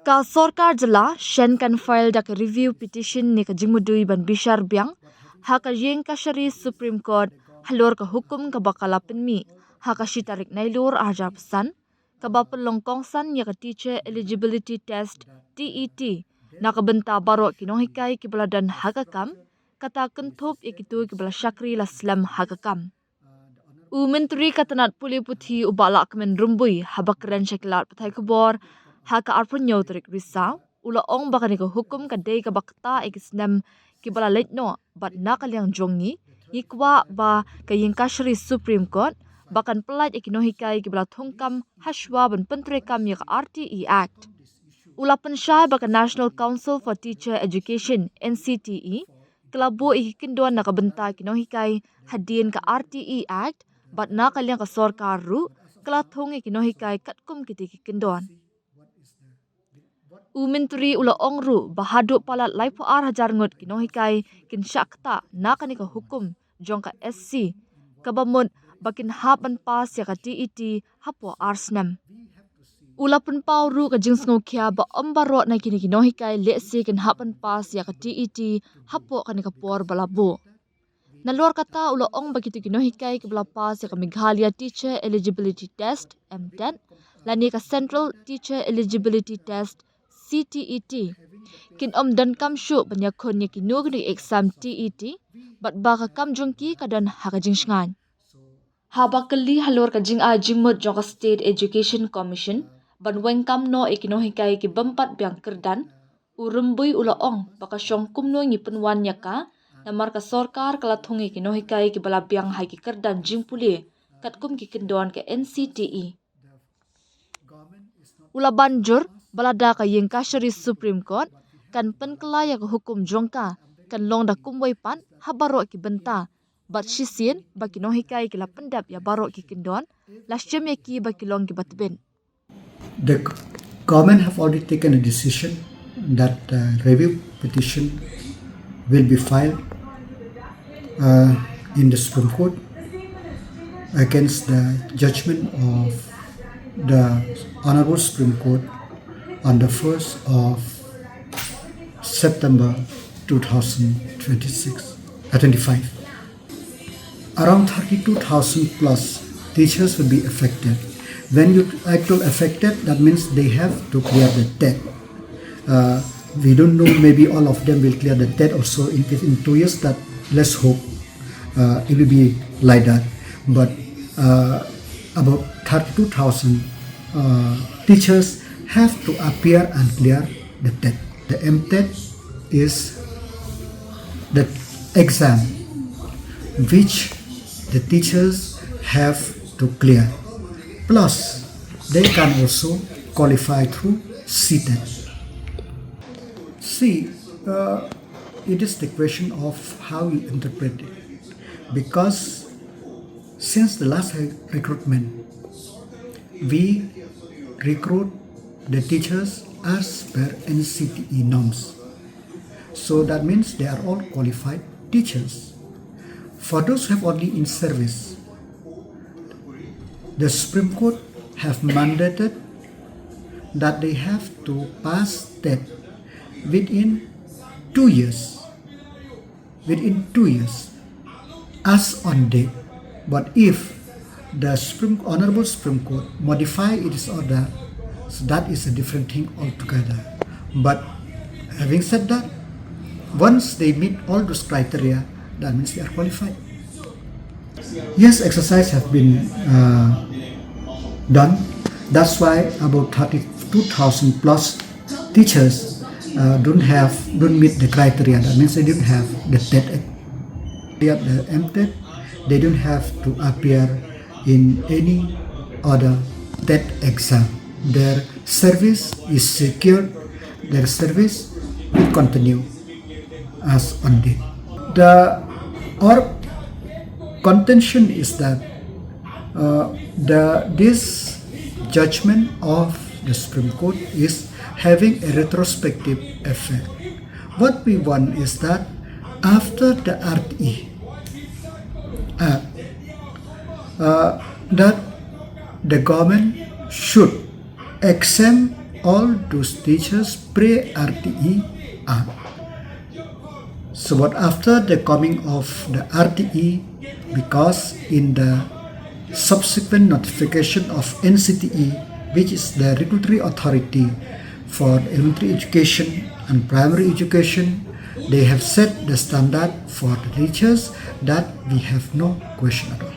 Ka Sorkar jela shen kan file dak review petition ni ka jingmudui ban bishar biang ha ka yeng ka shari Supreme Court halor ka hukum ka bakala penmi ha ka shitarik nailur arja pesan ka bapel longkong san ya ka teacher eligibility test TET na ka benta baro kinonghikai ki baladan hakakam kata kentup ikitu ki bala syakri la slam hakakam u menteri katanat puli puthi ubala kemen rumbui habakren syaklat pathai kubor haka arpunyo trik risau ula ong bakani ka hukum ka dei ka bakta ikisnam ki bala letno bat nakaliang jongi ikwa ba ka yingkashri Supreme Court bakan pelait ikinohikai ki bala thongkam hashwa ban pentrekam yak RTE Act ula pensyai bakan National Council for Teacher Education NCTE kelabu ikindon nakabenta kinohikai hadin ka RTE Act bat nakaliang ka Sorkar ru kelathong ikinohikai katkum kiti kindon Menteri ula ongru bahadu palat laipo hajar ngut kinohikai kin syakta nakani ka hukum jongka SC kabamut bakin hapan pas ya ka TET hapo arsnam ula pun pauru ka jingsngo kya ba ombaro na kini kinohikai lesi kin hapan pas ya ka TET hapo kani ka por balabo nalor kata ula ong bagitu kinohikai ke bala pas ya ka Meghalaya Teacher Eligibility Test TET lani ka Central Teacher Eligibility Test CTET kin dan kam shu banyak konya kinug ni exam TET bat baka kam jongki kadan hakajing shngan habakali halor ka jing a jingmut jong State Education Commission ban weng kam no ikinohikai ki bampat biang kerdan urumbui ula ong baka syong kumno ngi penwan yaka namar ka Sorkar kala thungi ikinohikai ki bala biang hai ki kerdan jing puli katkum ki kendon ke NCTE ula banjur balada ka yengkashari Supreme Court kan penkelaya ka hukum jongka kan long da kumway pan habaro ki benta bat shisin baki nohikai ki la pendap ya baro ki kindon lasyem ki baki long ki batben. The government have already taken a decision that review petition will be filed in the Supreme Court against the judgment of the Honorable Supreme Court on the 1st of September 2025. Around 32,000 plus teachers will be affected. When you actually affected, that means they have to clear the TET. We don't know, maybe all of them will clear the TET also in 2 years. That let's hope it will be like that. But about 32,000 teachers have to appear and clear the TET. The MTET is the exam which the teachers have to clear. Plus, they can also qualify through CTET. See, it is the question of how you interpret it. Because since the last recruitment, we recruit the teachers as per NCTE norms. So that means they are all qualified teachers. For those who have only in service, the Supreme Court have mandated that they have to pass TET within 2 years. Within 2 years, as on date. But if the Honorable Supreme Court modify its order, so that is a different thing altogether. But having said that, once they meet all those criteria, that means they are qualified. Yes, exercise have been done. That's why about 32,000 plus teachers don't meet the criteria. That means they don't have the TET, the MTET. They don't have to appear in any other TET exam. Their service is secured. Their service will continue as on date. Our contention is that this judgment of the Supreme Court is having a retrospective effect. What we want is that after the RTE Act, that the government should exempt all those teachers pre-RTE are. So what after the coming of the RTE, because in the subsequent notification of NCTE, which is the regulatory authority for elementary education and primary education, they have set the standard for the teachers that we have no question at all.